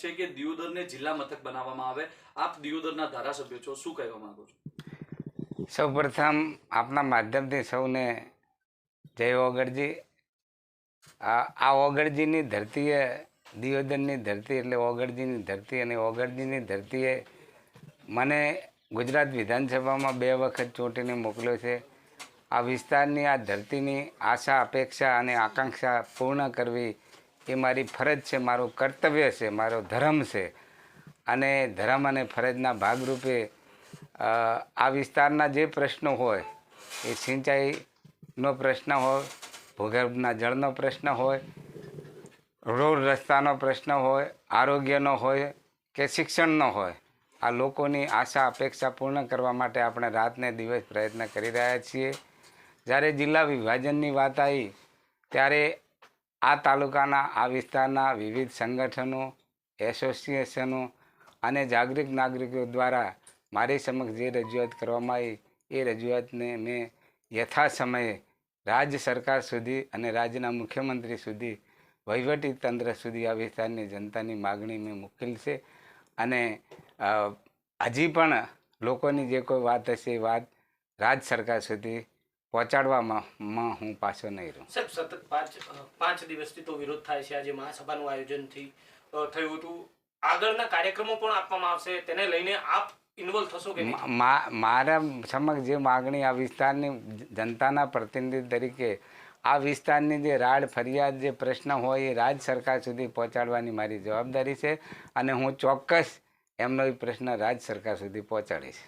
છે કે દિયોદરને જિલ્લા મથક બનાવવામાં આવે. આપ દિયોદરના ધારાસભ્ય છો, શું કહેવા માંગો છો? સૌપ્રથમ આપના માધ્યમથી સૌને જય ઓગળજી. આ ઓગળજીની ધરતીએ, દિયોદરની ધરતી એટલે ઓગળજીની ધરતી, અને ઓગળજીની ધરતીએ મને ગુજરાત વિધાનસભામાં 2 વખત ચૂંટીને મોકલ્યો છે. આ વિસ્તારની, આ ધરતીની આશા, અપેક્ષા અને આકાંક્ષા પૂર્ણ કરવી એ મારી ફરજ છે, મારું કર્તવ્ય છે, મારો ધર્મ છે. અને ધર્મ અને ફરજના ભાગરૂપે આ વિસ્તારના જે પ્રશ્નો હોય, એ સિંચાઈનો પ્રશ્ન હોય, ભૂગર્ભના જળનો પ્રશ્ન હોય, રોડ રસ્તાનો પ્રશ્ન હોય, આરોગ્યનો હોય કે શિક્ષણનો હોય, આ લોકોની આશા અપેક્ષા પૂર્ણ કરવા માટે આપણે રાતને દિવસ પ્રયત્ન કરી રહ્યા છીએ. જ્યારે જિલ્લા વિભાજનની વાત આવી ત્યારે આ તાલુકાના, આ વિસ્તારના વિવિધ સંગઠનો, એસોસિએશનો અને જાગૃત નાગરિકો દ્વારા મારી સમક્ષ જે રજૂઆત કરવામાં આવી, એ રજૂઆતને મેં યથાસમયે રાજ્ય સરકાર સુધી અને રાજ્યના મુખ્યમંત્રી સુધી, વહીવટી તંત્ર સુધી આ વિસ્તારની જનતાની માગણી મેં મૂકેલ છે. અને હજી પણ લોકોની જે કોઈ વાત હશે એ વાત રાજ્ય સરકાર સુધી પહોંચાડવામાં હું પાછો નહીં રહું. સાહેબ, સતત પાંચ દિવસથી તો વિરોધ થાય છે. આજે મહાસભાનું આયોજન થયું હતું. આગળના કાર્યક્રમો પણ આપવામાં આવશે, તેને લઈને આપ ઇન્વોલ્વ થશો કે નહીં? મારા સમક્ષ જે માગણી આ વિસ્તારની જનતાના પ્રતિનિધિ તરીકે આ વિસ્તારની જે રાડ ફરિયાદ, જે પ્રશ્ન હોય, એ રાજ્ય સરકાર સુધી પહોંચાડવાની મારી જવાબદારી છે. અને હું ચોક્કસ એમનો એ પ્રશ્ન રાજ્ય સરકાર સુધી પહોંચાડીશ.